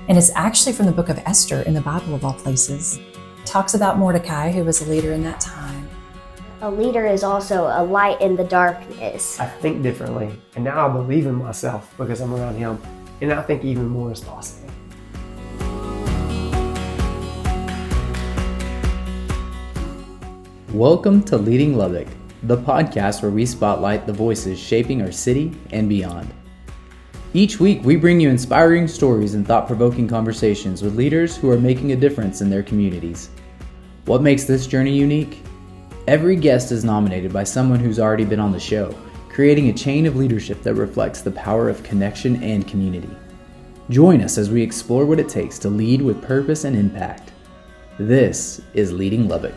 And it's actually from the book of Esther in the Bible, of all places. It talks about Mordecai, who was a leader in that time. A leader is also a light in the darkness. I think differently, and now I believe in myself because I'm around him, and I think even more is possible. Welcome to Leading Lubbock, the podcast where we spotlight the voices shaping our city and beyond. Each week, we bring you inspiring stories and thought-provoking conversations with leaders who are making a difference in their communities. What makes this journey unique? Every guest is nominated by someone who's already been on the show, creating a chain of leadership that reflects the power of connection and community. Join us as we explore what it takes to lead with purpose and impact. This is Leading Lubbock.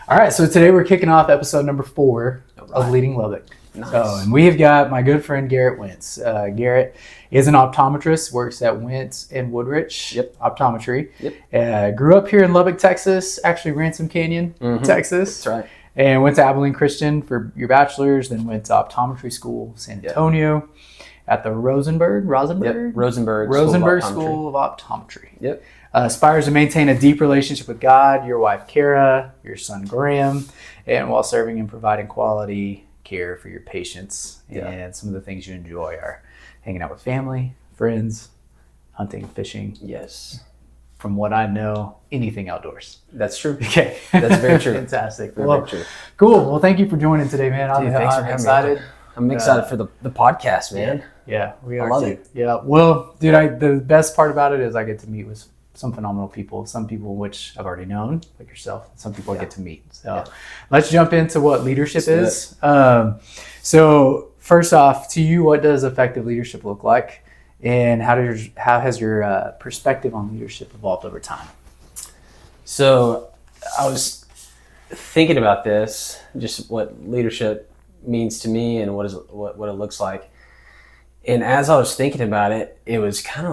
All right, so today we're kicking off episode number 4 of Leading Lubbock. Nice. And we have got my good friend Garrett Wentz. Garrett is an optometrist, works at Wentz and Woodrich Optometry. Grew up here in Lubbock, Texas, actually Ransom Canyon, Texas. That's right. And went to Abilene Christian for your bachelor's, then went to optometry school, San Antonio, at the Rosenberg School of Optometry. Aspires to maintain a deep relationship with God, your wife Kara, your son Graham, and while serving and providing quality care for your patients. And some of the things you enjoy are hanging out with family, friends, hunting, fishing. Yes. From what I know, anything outdoors. That's true. Okay. Very true. Fantastic. Very true. Cool. Well, thank you for joining today, man. Dude, thanks for having excited. me. I'm excited for the podcast, man. Yeah, we are. I love too. it. Yeah. Well, dude, the best part about it is I get to meet with some phenomenal people, some people which I've already known, like yourself, some people I get to meet. So let's jump into what leadership is. So first off, to you, what does effective leadership look like? And how has your perspective on leadership evolved over time? So I was thinking about this, just what leadership means to me and what it looks like. And as I was thinking about it, it was kind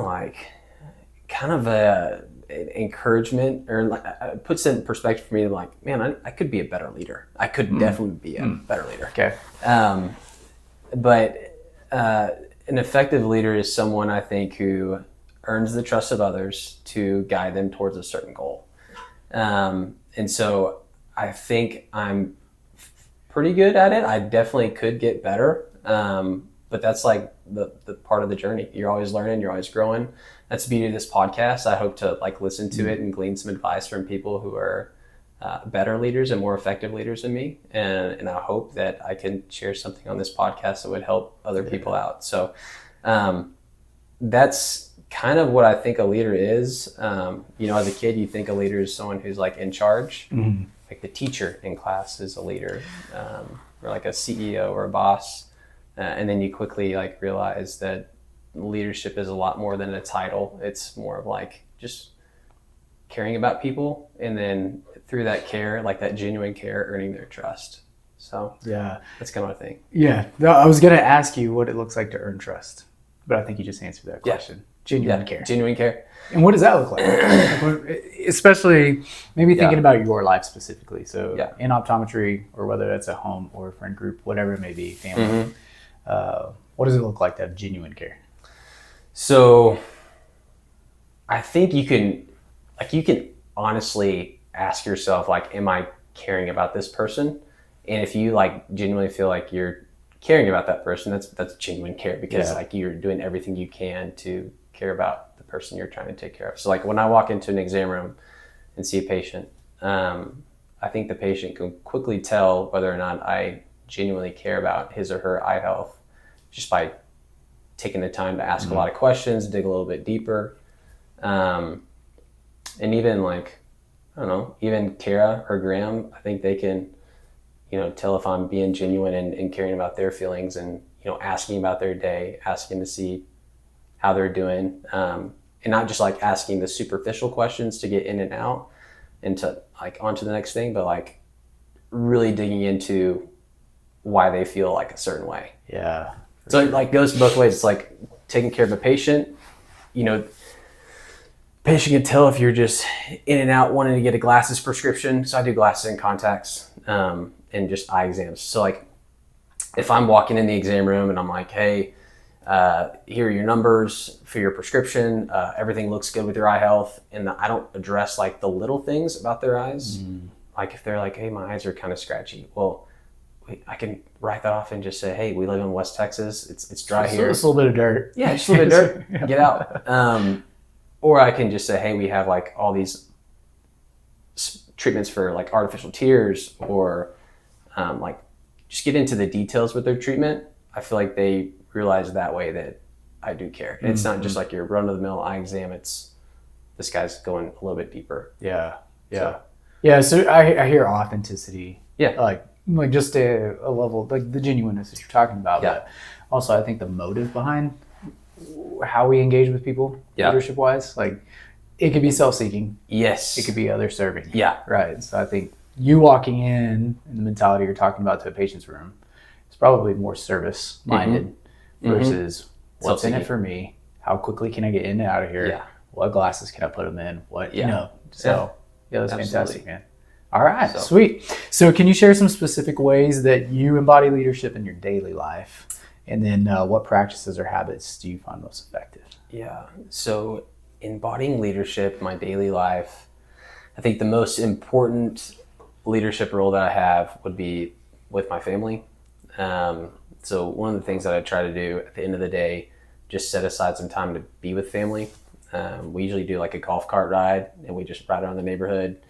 of an encouragement, or it puts it in perspective for me, like, man, I could be a better leader. I could definitely be a better leader. Okay. But an effective leader is someone, I think, who earns the trust of others to guide them towards a certain goal. And so I think I'm pretty good at it. I definitely could get better. But that's like the part of the journey. You're always learning, you're always growing. That's the beauty of this podcast. I hope to listen to it and glean some advice from people who are better leaders and more effective leaders than me. And I hope that I can share something on this podcast that would help other people out. So that's kind of what I think a leader is. As a kid, you think a leader is someone who's in charge. Like the teacher in class is a leader, or like a CEO or a boss. And then you quickly realize that leadership is a lot more than a title. It's more of just caring about people, and then through that care, that genuine care, earning their trust. So that's kind of what I think. Yeah, I was gonna ask you what it looks like to earn trust, but I think you just answered that question. Genuine care. Genuine care. And what does that look like? Especially maybe thinking about your life specifically. So in optometry, or whether that's a home or a friend group, whatever it may be, family. What does it look like to have genuine care? So I think you can honestly ask yourself, am I caring about this person? And if you genuinely feel like you're caring about that person, that's genuine care, because you're doing everything you can to care about the person you're trying to take care of. So when I walk into an exam room and see a patient, I think the patient can quickly tell whether or not I genuinely care about his or her eye health just by taking the time to ask a lot of questions, dig a little bit deeper. And even even Kara or Graham, I think they can, tell if I'm being genuine and caring about their feelings, and, asking about their day, asking to see how they're doing. And not just asking the superficial questions to get in and out and to on to the next thing, but really digging into why they feel a certain way. Yeah. So it goes both ways. It's taking care of a patient, patient can tell if you're just in and out wanting to get a glasses prescription. So I do glasses and contacts, and just eye exams. So if I'm walking in the exam room and I'm hey, here are your numbers for your prescription. Everything looks good with your eye health. And I don't address like the little things about their eyes. Like if they're like, hey, my eyes are kind of scratchy. Well, I can write that off and just say, hey, we live in West Texas. It's dry here. It's a little bit of dirt. Yeah, just a little bit of dirt. Yeah. Get out. Or I can just say, hey, we have like all these treatments for like artificial tears, or like just get into the details with their treatment. I feel like they realize that way that I do care. And it's not just like your run-of-the-mill eye exam. It's this guy's going a little bit deeper. Yeah. So I hear authenticity. Yeah. Like just a level, like the genuineness that you're talking about. Yeah. But also I think the motive behind how we engage with people, leadership wise, like it could be self-seeking. Yes. It could be other serving. Yeah. Right. So I think you walking in the mentality you're talking about to a patient's room, it's probably more service minded versus what's in it for me? How quickly can I get in and out of here? Yeah. What glasses can I put them in? What, Yeah. you know, so that's Absolutely. fantastic, man. All right, sweet. So can you share some specific ways that you embody leadership in your daily life? And then what practices or habits do you find most effective? Yeah. So embodying leadership in my daily life, I think the most important leadership role that I have would be with my family. So one of the things that I try to do at the end of the day, just set aside some time to be with family. We usually do like a golf cart ride, and we just ride around the neighborhood.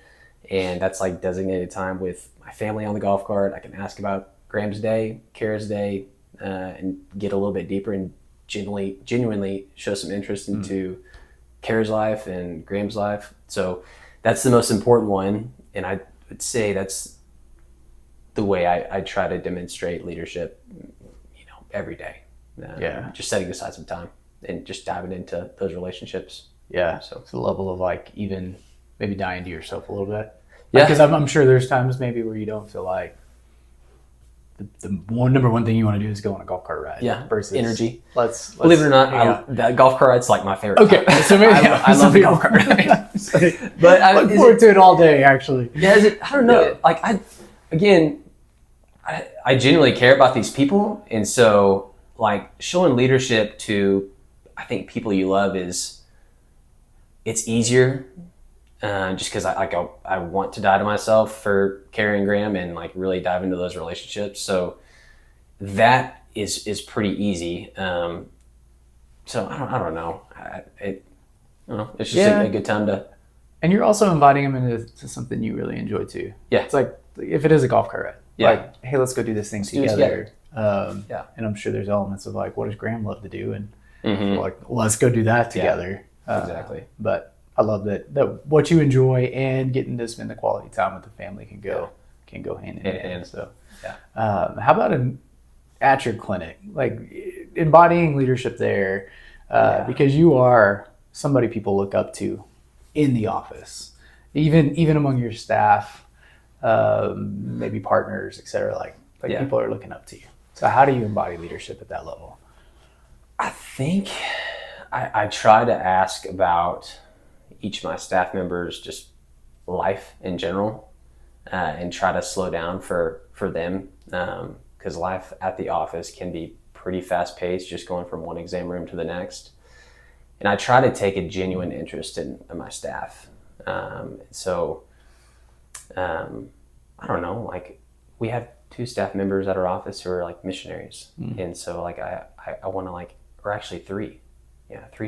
And that's like designated time with my family on the golf cart. I can ask about Graham's day, Kara's day, and get a little bit deeper and genuinely show some interest into Kara's life and Graham's life. So that's the most important one. And I would say that's the way I try to demonstrate leadership, every day. Just setting aside some time and just diving into those relationships. Yeah. So it's a level of like even maybe dying to yourself a little bit. Yeah. Because I'm sure there's times maybe where you don't feel like the number one thing you want to do is go on a golf cart ride. Yeah. Versus energy. Let's believe it or not, that golf cart ride's like my favorite. Okay. So maybe I love the golf cart ride. But I look forward to it all day, actually. Yeah. I don't know. Like I genuinely care about these people, and so like showing leadership to, I think, people you love it's easier. Just because I want to die to myself for Carrie and Graham and like really dive into those relationships. So that is pretty easy. So I don't know. I don't know. It's just a good time to. And you're also inviting them into something you really enjoy too. Yeah. It's like if it is a golf cart ride. Yeah. Like, hey, let's go do this thing do it together. together. And I'm sure there's elements of like, what does Graham love to do? And like, let's go do that together. Exactly. But I love that what you enjoy and getting to spend the quality time with the family can go hand in hand. So, how about at your clinic, like embodying leadership there, because you are somebody people look up to in the office, even among your staff, maybe partners, etc. Like people are looking up to you. So how do you embody leadership at that level? I think I try to ask about each of my staff members, just life in general, and try to slow down for them, because life at the office can be pretty fast paced, just going from one exam room to the next. And I try to take a genuine interest in my staff. I don't know, like we have 2 staff members at our office who are like missionaries. And so like I want to or actually 3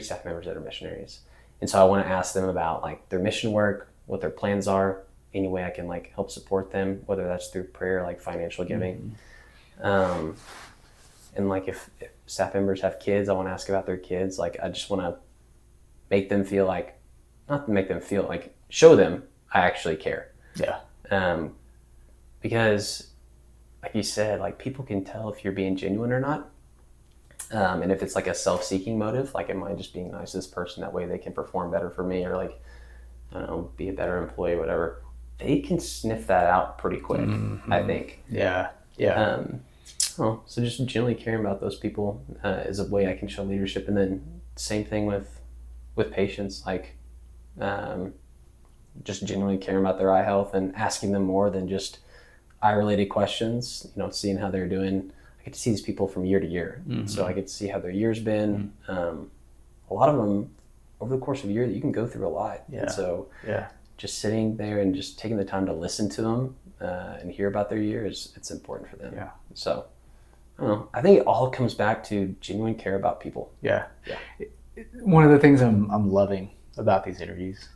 staff members that are missionaries. And so I want to ask them about like their mission work, what their plans are, any way I can like help support them, whether that's through prayer, like financial giving. And like if staff members have kids, I want to ask about their kids. Like I just want to make them feel like, not make them feel like, show them I actually care. Yeah. Because like you said, like people can tell if you're being genuine or not. And if it's like a self-seeking motive, like am I just being nice to this person, that way they can perform better for me, or like, I don't know, be a better employee, whatever, they can sniff that out pretty quick, I think. Yeah. So just generally caring about those people is a way I can show leadership. And then same thing with patients, like just genuinely caring about their eye health and asking them more than just eye-related questions, seeing how they're doing I get to see these people from year to year. So I get to see how their year's been. A lot of them over the course of a year, you can go through a lot. And so just sitting there and just taking the time to listen to them and hear about their year it's important for them. So I don't know. I think it all comes back to genuine care about people. One of the things I'm loving about these interviews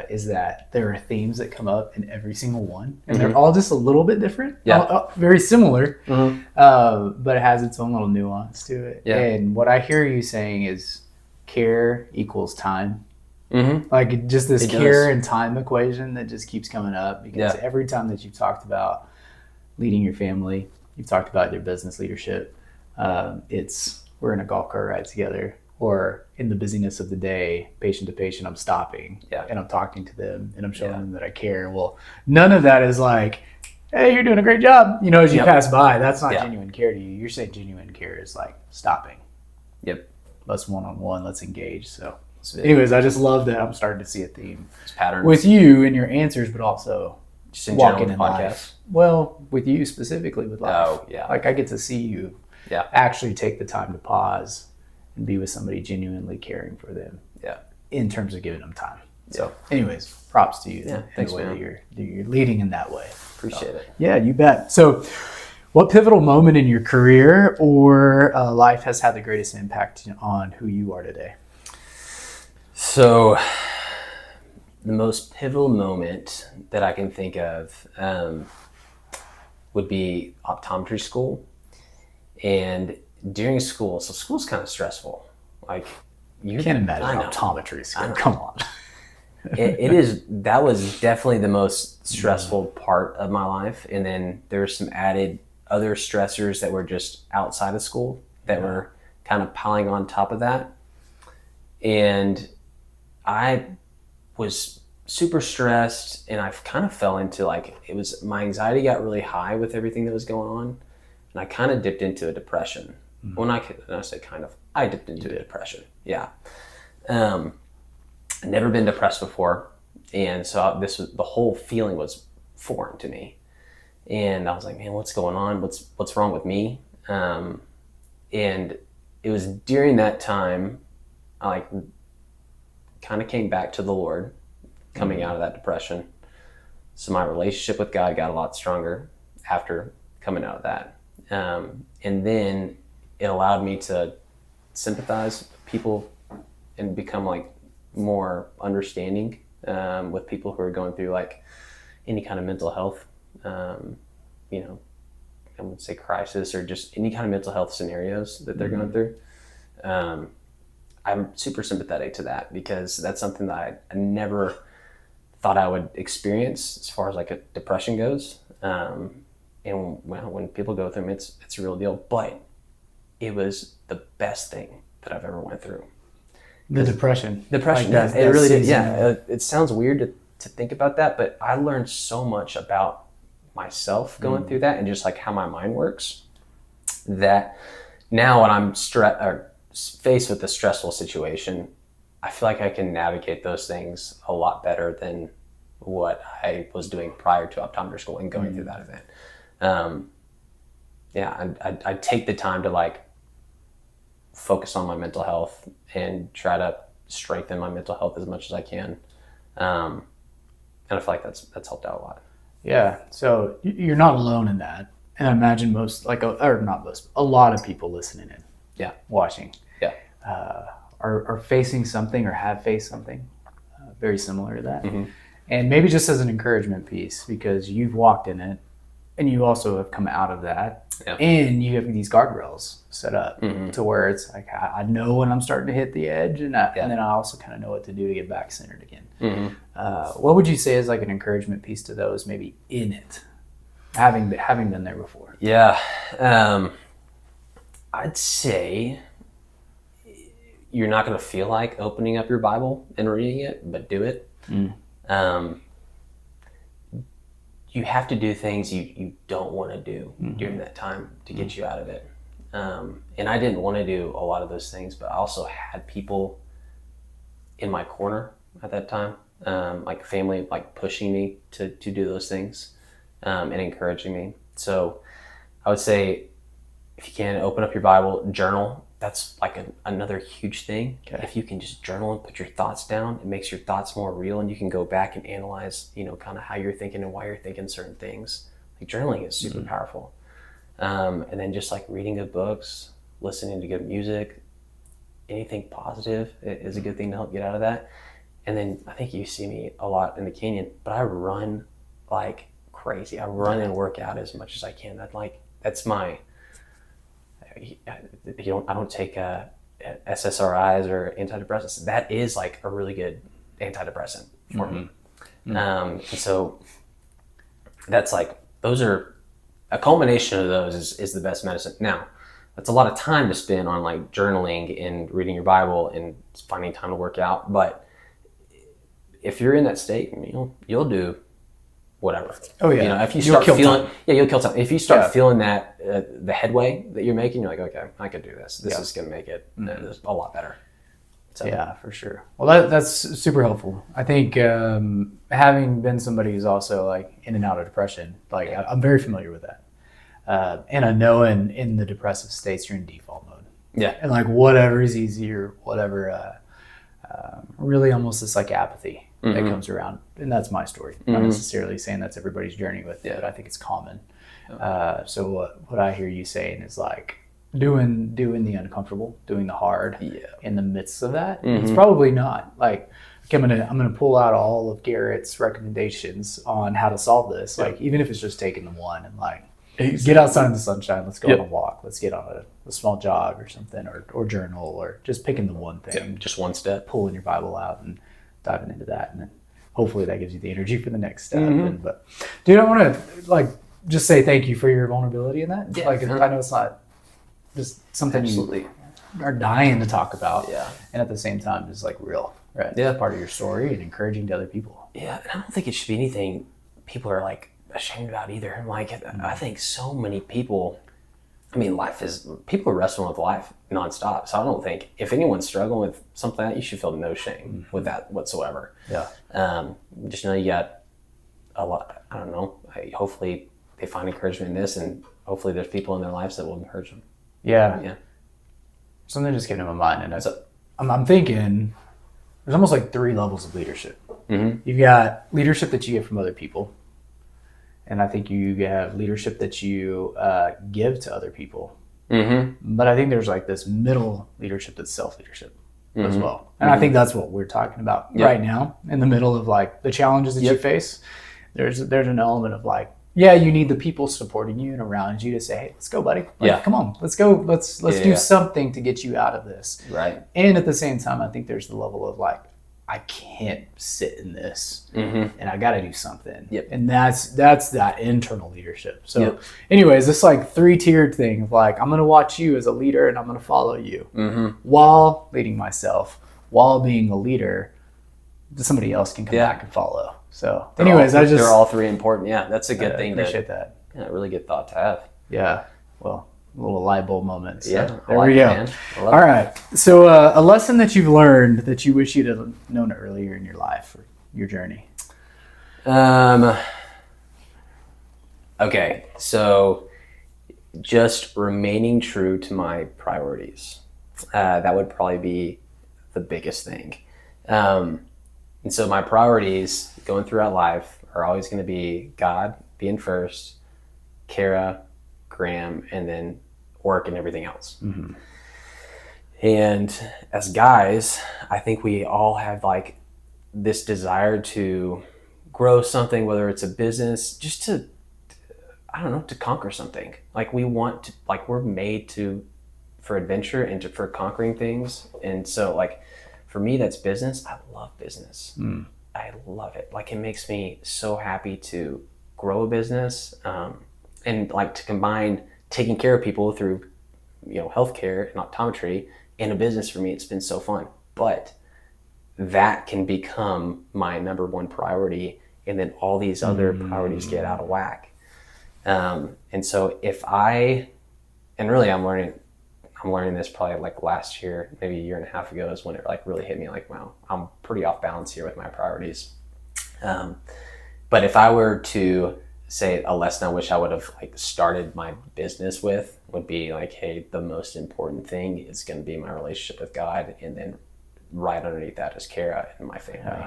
is that there are themes that come up in every single one, and they're all just a little bit different, very similar, but it has its own little nuance to it. And what I hear you saying is care equals time. Like just this care and time equation that just keeps coming up, because every time that you've talked about leading your family, you've talked about your business leadership, it's we're in a golf cart ride together, or in the busyness of the day, patient to patient, I'm stopping and I'm talking to them and I'm showing them that I care. Well, none of that is like, hey, you're doing a great job, you know, as you pass by. That's not genuine care to you. You're saying genuine care is like stopping. Let's one-on-one, let's engage. So anyways, I just love that I'm starting to see a theme with you and your answers, but also just in walking in podcast. life. Well, with you specifically with life. Like I get to see you actually take the time to pause and be with somebody genuinely caring for them in terms of giving them time. So anyways, props to you. Thanks, the way man. that you're leading in that way. Appreciate it. Yeah, you bet. So what pivotal moment in your career or life has had the greatest impact on who you are today? So the most pivotal moment that I can think of would be optometry school. And during school, so school's kind of stressful. Like you can't imagine optometry school. Come on. That was definitely the most stressful part of my life. And then there were some added other stressors that were just outside of school that were kind of piling on top of that. And I was super stressed, and I kind of fell into my anxiety got really high with everything that was going on. And I kind of dipped into a depression. When I say kind of, I dipped into a depression. Never been depressed before. And so the whole feeling was foreign to me. And I was like, man, what's going on? What's wrong with me? And it was during that time, I kind of came back to the Lord coming out of that depression. So my relationship with God got a lot stronger after coming out of that. And then it allowed me to sympathize with people and become more understanding with people who are going through any kind of mental health, I would say crisis, or just any kind of mental health scenarios that they're going through. I'm super sympathetic to that, because that's something that I never thought I would experience as far as a depression goes. And when people go through them, it's a real deal, but it was the best thing that I've ever went through. The depression. It really did. It sounds weird to think about that, but I learned so much about myself going through that, and just how my mind works, that now when I'm faced with a stressful situation, I feel like I can navigate those things a lot better than what I was doing prior to optometry school and going through that event. I take the time to focus on my mental health and try to strengthen my mental health as much as I can. And I feel like that's helped out a lot. Yeah. So you're not alone in that. And I imagine a lot of people listening in, watching, are facing something or have faced something very similar to that. And maybe just as an encouragement piece, because you've walked in it and you also have come out of that, and you have these guardrails set up to where it's I know when I'm starting to hit the edge, and then I also kind of know what to do to get back centered again. What would you say is an encouragement piece to those maybe in it, having been there before? I'd say you're not going to feel like opening up your Bible and reading it, but do it. You have to do things you don't want to do during that time to get you out of it. And I didn't want to do a lot of those things, but I also had people in my corner at that time, family, pushing me to do those things and encouraging me. So I would say if you can, open up your Bible, journal. That's like another huge thing. Okay. If you can just journal and put your thoughts down, it makes your thoughts more real, and you can go back and analyze, kind of how you're thinking and why you're thinking certain things. Like journaling is super powerful. And then just like reading good books, listening to good music, anything positive is a good thing to help get out of that. And then I think you see me a lot in the canyon, but I run like crazy. I run and work out as much as I can. That's my, I don't take SSRIs or antidepressants. That is like a really good antidepressant for me. And so that's like, those are, a culmination of those is the best medicine. Now, that's a lot of time to spend on like journaling and reading your Bible and finding time to work out. But if you're in that state, you'll do whatever. Oh yeah. If you start feeling, you'll kill time. If you start feeling that the headway that you're making, you're like, okay, I could do this. This is going to make it a lot better. So. Yeah, for sure. Well, that's super helpful. I think having been somebody who's also like in and out of depression, like I'm very familiar with that. And I know in the depressive states, you're in default mode. Yeah. And like whatever is easier, whatever, really almost this like apathy that comes around. And that's my story. Not necessarily saying that's everybody's journey with it, but I think it's common. So what I hear you saying is like doing the uncomfortable, doing the hard in the midst of that. It's probably not like, okay, I'm gonna pull out all of Garrett's recommendations on how to solve this. Like even if it's just taking the one and like, get outside in the sunshine. Let's go on a walk. Let's get on a small jog or something, or journal, or just picking the one thing. Just one step. Pulling your Bible out and diving into that, and then hopefully that gives you the energy for the next step. But dude, I want to like just say thank you for your vulnerability in that. Yeah. Like I know it's not just something you are dying to talk about. Yeah. And at the same time, it's like real, right? Yeah. It's part of your story and encouraging to other people. Yeah, and I don't think it should be anything people are like ashamed about either. Like I think so many people, people are wrestling with life nonstop. So I don't think if anyone's struggling with something like that, you should feel no shame with that whatsoever. Yeah. Just know you got a lot. I don't know. Hopefully they find encouragement in this, and hopefully there's people in their lives that will encourage them. Yeah. Something just came to my mind, and I'm thinking there's almost like 3 levels of leadership. You've got leadership that you get from other people. And I think you have leadership that you give to other people. But I think there's like this middle leadership that's self-leadership as well. And I think that's what we're talking about right now, in the middle of like the challenges that you face. There's an element of like, you need the people supporting you and around you to say, hey, let's go, buddy. Like, come on, let's go. Let's do something to get you out of this. Right. And at the same time, I think there's the level of like, I can't sit in this and I got to do something. And that's that internal leadership. So anyways, this like 3-tiered thing of like, I'm going to watch you as a leader and I'm going to follow you while leading myself, while being a leader, somebody else can come back and follow. So anyways, they're all 3 important. Yeah. That's a good thing. Appreciate that. Yeah. Really good thought to have. Yeah. Well, a little light bulb moment. So there we go. All right. So a lesson that you've learned that you wish you'd have known earlier in your life or your journey. Okay. So just remaining true to my priorities. That would probably be the biggest thing. And so my priorities going throughout life are always going to be God being first, Kara, Graham, and then work and everything else. And as guys, I think we all have like this desire to grow something, whether it's a business, just to, I don't know, to conquer something. Like we want to, like we're made for adventure and for conquering things. And so like for me, that's business. I love business. I love it. Like it makes me so happy to grow a business and like to combine taking care of people through, healthcare and optometry in a business. For me, it's been so fun, but that can become my number one priority. And then all these other priorities get out of whack. And so and really I'm learning this probably like last year, maybe a year and a half ago is when it like really hit me like, wow, I'm pretty off balance here with my priorities. But if I were to say a lesson I wish I would have like started my business with would be like, hey, the most important thing is going to be my relationship with God, and then right underneath that is Kara and my family.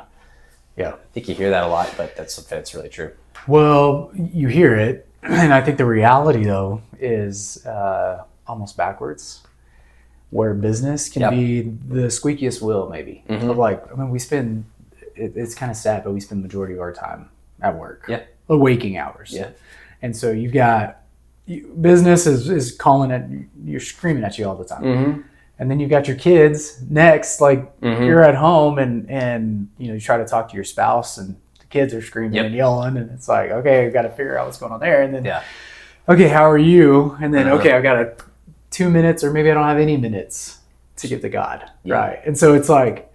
Yeah. I think you hear that a lot, but that's really true. Well, you hear it, and I think the reality though is almost backwards, where business can be the squeakiest wheel, maybe. Of like, I mean, it's kind of sad, but we spend the majority of our time at work. Yeah. The waking hours. Yeah. And so you've got business is calling at you're screaming at you all the time. And then you've got your kids next, like you're at home and you try to talk to your spouse and the kids are screaming and yelling, and it's like, okay, I've got to figure out what's going on there. And then, okay, how are you? And then, okay, I've got 2 minutes, or maybe I don't have any minutes to give to God. Right. And so it's like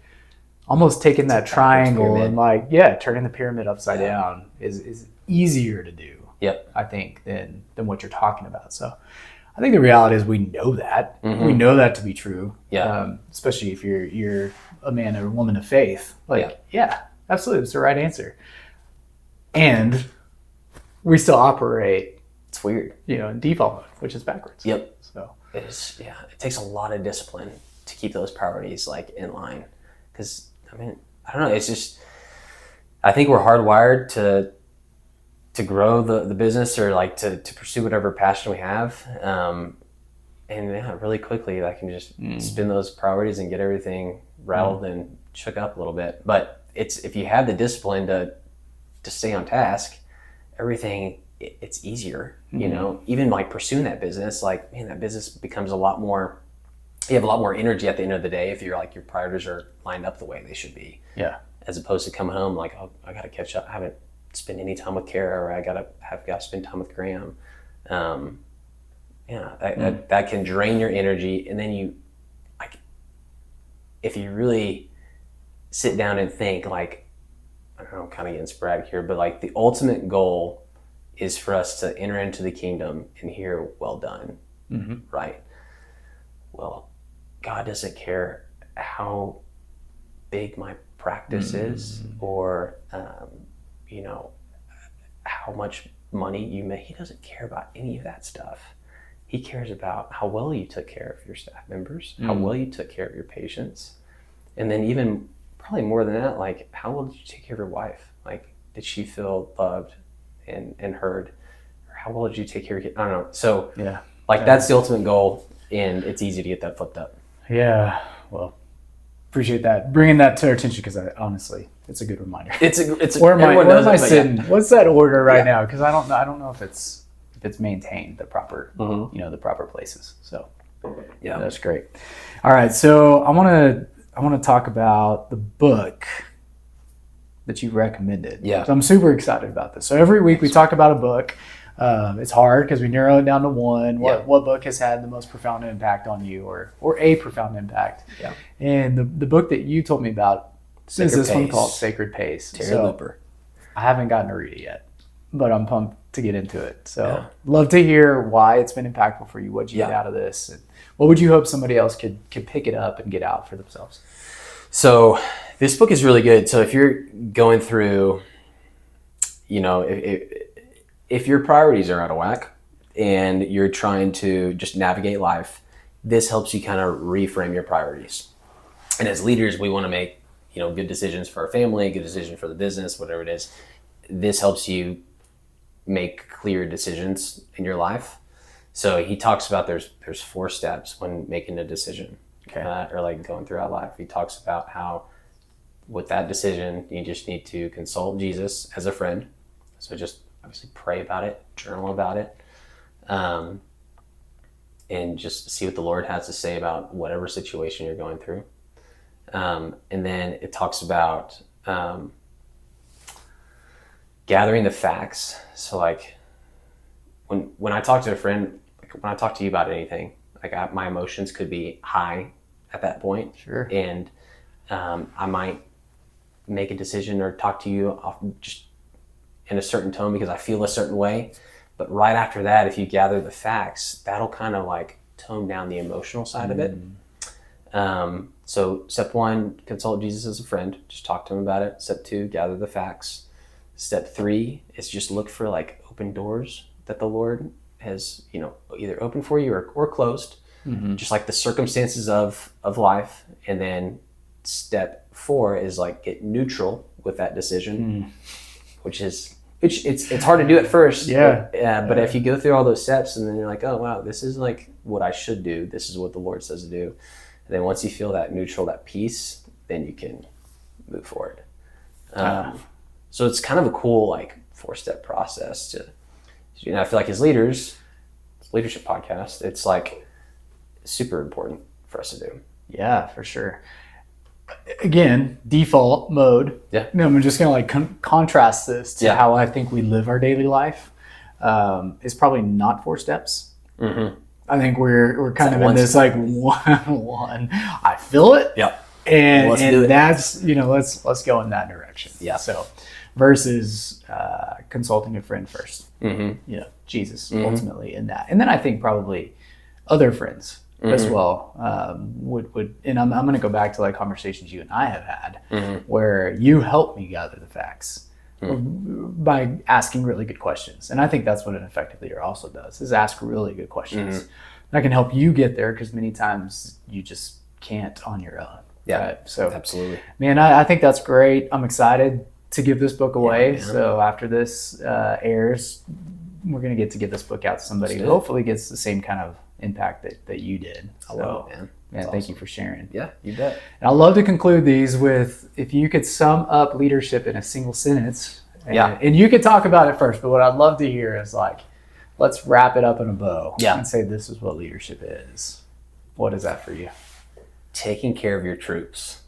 almost taking that triangle and like, turning the pyramid upside down is easier to do. I think than what you're talking about. So I think the reality is we know that. We know that to be true. Especially if you're a man or a woman of faith. Like, absolutely, it's the right answer. And we still operate. It's weird. In default mode, which is backwards. So it is. Yeah, it takes a lot of discipline to keep those priorities like in line. Because I mean, I don't know. It's just I think we're hardwired to grow the business, or like to pursue whatever passion we have. And really quickly I can just spin those priorities and get everything rattled and shook up a little bit. But if you have the discipline to stay on task, everything, it's easier, even like pursuing that business, like, man, that business becomes you have a lot more energy at the end of the day if you're like, your priorities are lined up the way they should be. As opposed to coming home like, oh, I got to catch up. I haven't spend any time with Kara, or I gotta spend time with Graham. That can drain your energy. And then you, like, if you really sit down and think, like, I don't know, I'm kind of getting sporadic here, but like the ultimate goal is for us to enter into the kingdom and hear, well done, right? Well, God doesn't care how big my practice is, or how much money you make. He doesn't care about any of that stuff. He cares about how well you took care of your staff members, how well you took care of your patients, and then even probably more than that, like, how well did you take care of your wife? Like, did she feel loved and heard? Or how well did you take care of your kid? I don't know. So that's the ultimate goal, and it's easy to get that flipped up. Well, appreciate that, bringing that to our attention, because honestly, it's a good reminder. Where am I sitting? What's that order right now? Because I don't know if it's maintained the proper the proper places. So that's great. All right, so I want to talk about the book that you recommended. So I'm super excited about this. So every week we talk about a book. It's hard because we narrow it down to one. What book has had the most profound impact on you, or a profound impact? And the book that you told me about is this one called Sacred Pace. Terry Looper. I haven't gotten to read it yet, but I'm pumped to get into it. So love to hear why it's been impactful for you. What'd you get out of this? And what would you hope somebody else could pick it up and get out for themselves? So this book is really good. So if you're going through, if your priorities are out of whack and you're trying to just navigate life, this helps you kind of reframe your priorities. And as leaders, we want to make, good decisions for our family, good decisions for the business, whatever it is. This helps you make clear decisions in your life. So he talks about there's 4 steps when making a decision, or like going throughout life. He talks about how with that decision, you just need to consult Jesus as a friend. So just obviously pray about it, journal about it, and just see what the Lord has to say about whatever situation you're going through. And then it talks about gathering the facts. So like when I talk to a friend, like when I talk to you about anything, like my emotions could be high at that point. And I might make a decision or talk to you just in a certain tone because I feel a certain way. But right after that, if you gather the facts, that'll kind of like tone down the emotional side of it. So step 1, consult Jesus as a friend. Just talk to him about it. Step 2, gather the facts. Step 3 is just look for like open doors that the Lord has, either opened for you or closed, just like the circumstances of life. And then step 4 is like get neutral with that decision, which it's hard to do at first. But if you go through all those steps and then you're like, oh wow, this is like what I should do. This is what the Lord says to do. And then once you feel that neutral, that peace, then you can move forward. So it's kind of a cool like 4-step process to, I feel like as leaders, leadership podcast, it's like super important for us to do. Yeah, for sure. Again, default mode. Yeah. I'm just going to like contrast this to how I think we live our daily life. It's probably not 4 steps. Mm-hmm. I think we're kind of in this like one. I feel it. Yep. And that's, let's go in that direction. Yeah. So versus consulting a friend first. Mm-hmm. Jesus ultimately in that. And then I think probably other friends as well would, and I'm going to go back to like conversations you and I have had where you helped me gather the facts by asking really good questions. And I think that's what an effective leader also does, is ask really good questions. That can help you get there, because many times you just can't on your own. Yeah. Right? So absolutely, man, I think that's great. I'm excited to give this book away. So after this airs, we're going to give this book out to somebody who hopefully gets the same kind of impact that you did. I love it, man. Man, thank you for sharing. Yeah, you bet. And I love to conclude these with, if you could sum up leadership in a single sentence, and you could talk about it first, but what I'd love to hear is like, let's wrap it up in a bow and say this is what leadership is. What is that for you? Taking care of your troops.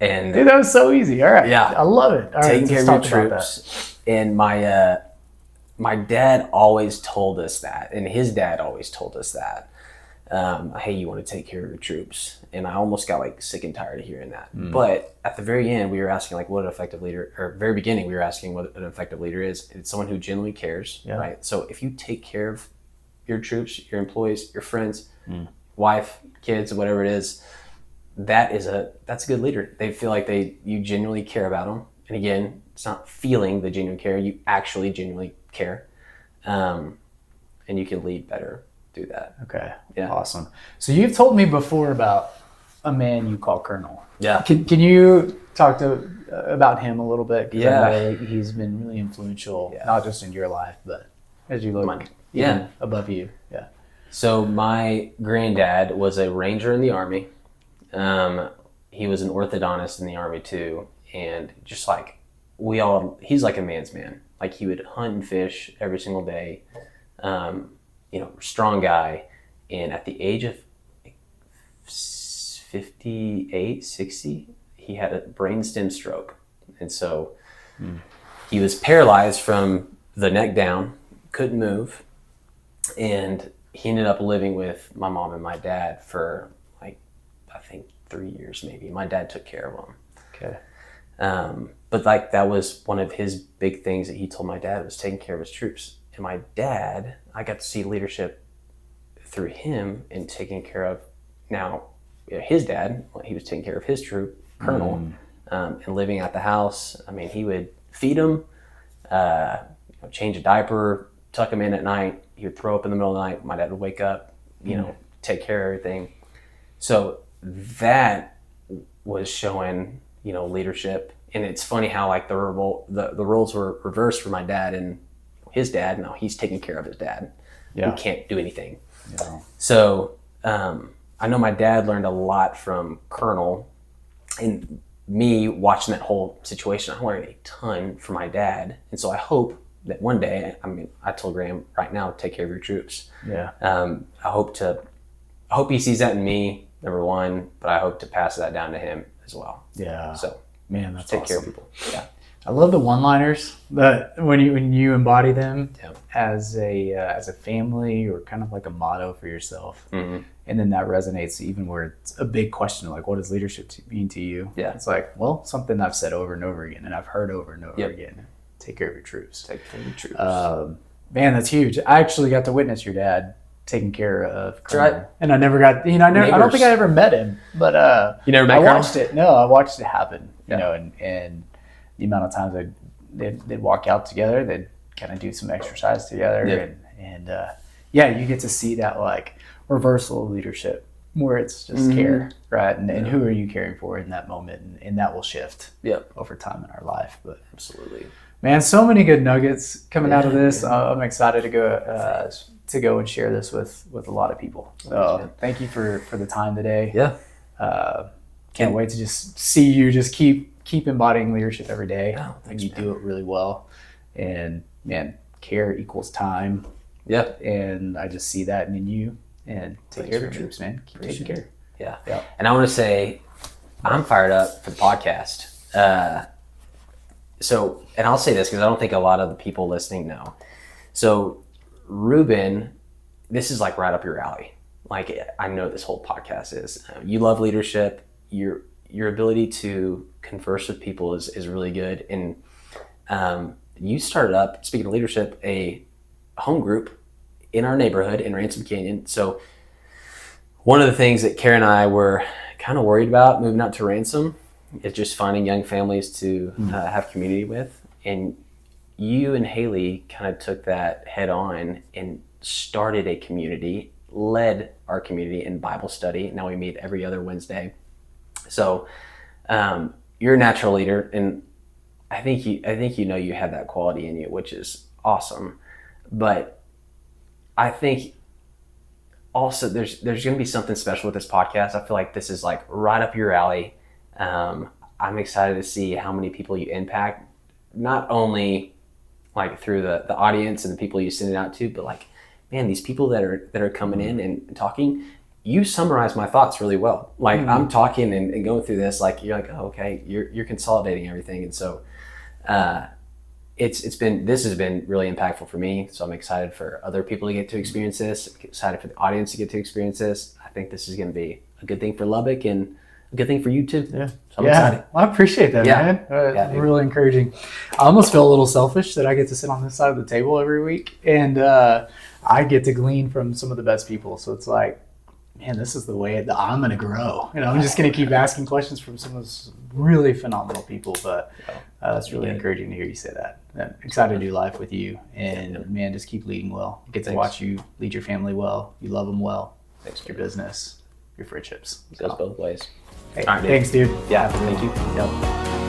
And dude, that was so easy. All right. Yeah. I love it. All taking right, care of your troops. And my dad always told us that, and his dad always told us that. Hey, you want to take care of your troops. And I almost got like sick and tired of hearing that. But at the very end, we were asking like what an effective leader, or very beginning, we were asking what an effective leader is. It's someone who genuinely cares, right? So if you take care of your troops, your employees, your friends, wife, kids, whatever it is, that's a good leader. They feel like you genuinely care about them. And again, it's not feeling the genuine care, you actually genuinely care. And you can lead better through that. Okay. Yeah. Awesome. So you've told me before about a man you call Colonel. Yeah. Can you talk about him a little bit? 'Cause Yeah. I know he's been really influential, not just in your life, but as you look above you. Yeah. So my granddad was a ranger in the Army. He was an orthodontist in the Army too. And just like he's like a man's man. Like he would hunt and fish every single day. Strong guy. And at the age of 58, 60, he had a brainstem stroke. And so he was paralyzed from the neck down, couldn't move. And he ended up living with my mom and my dad for like, I think 3 years maybe. My dad took care of him. Okay. But like that was one of his big things that he told my dad, was taking care of his troops. And my dad, I got to see leadership through him and taking care of his dad. He was taking care of his troop, Colonel, and living at the house. I mean, he would feed him, change a diaper, tuck him in at night. He would throw up in the middle of the night. My dad would wake up, take care of everything. So that was showing, leadership. And it's funny how like the roles were reversed for my dad and his dad. Now he's taking care of his dad who can't do anything. Yeah. So I know my dad learned a lot from Colonel, and me watching that whole situation, I learned a ton from my dad. And so I hope that one day, I told Graham right now, take care of your troops. Yeah. I hope he sees that in me, number one, but I hope to pass that down to him as well. Yeah. So man, that's take awesome. care of people. Yeah. I love the one-liners that when you embody them as a family, or kind of like a motto for yourself, and then that resonates even where it's a big question, like what does leadership mean to you? Yeah, it's like, well, something I've said over and over again, and I've heard over and over again. Take care of your troops. Take care of your troops. Man, that's huge. I actually got to witness your dad taking care of Colonel. Right. And I never got, I don't think I ever met him, but you never met I Colonel? watched it. No, I watched it happen. And the amount of times they'd walk out together, they'd kind of do some exercise together. Yeah. And yeah, you get to see that like reversal of leadership where it's just care, right? And who are you caring for in that moment? And that will shift over time in our life. But absolutely, man, so many good nuggets coming out of this. I'm excited to go and share this with a lot of people. So thank you for the time today. Can't wait to just see you just keep embodying leadership every day. And you do it really well. And man, care equals time. And I just see that in you. And take care of your troops, man. Keep taking care. Yeah. And I want to say, I'm fired up for the podcast. So, and I'll say this because I don't think a lot of the people listening know. So, Ruben, this is like right up your alley. Like I know this whole podcast is. You love leadership. Your ability to converse with people is really good. And you started up, speaking of leadership, a home group in our neighborhood in Ransom Canyon. So one of the things that Karen and I were kind of worried about moving out to Ransom is just finding young families to have community with. And you and Haley kind of took that head on and started a community, led our community in Bible study. Now we meet every other Wednesday. So you're a natural leader, and I think you know you have that quality in you, which is awesome. But I think also there's going to be something special with this podcast. I feel like this is like right up your alley. I'm excited to see how many people you impact, not only like through the audience and the people you send it out to, but like, man, these people that are coming in and talking, you summarize my thoughts really well. Like I'm talking and going through this, like you're like, oh, okay, you're consolidating everything. And so this has been really impactful for me. So I'm excited for other people to get to experience this. I'm excited for the audience to get to experience this. I think this is going to be a good thing for Lubbock and a good thing for you too. Yeah. So I'm excited. Well, I appreciate that, man. Really encouraging. I almost feel a little selfish that I get to sit on this side of the table every week and I get to glean from some of the best people. So it's like, man, this is the way that I'm going to grow. You know, I'm just going to keep asking questions from some of those really phenomenal people. But it's really encouraging to hear you say that. I'm excited to do life with you. And man, just keep leading well. Get to watch you lead your family well. You love them well. Thanks for your business, your friendships. It goes both ways. Hey, thanks, dude. Yeah, thank you. Yep.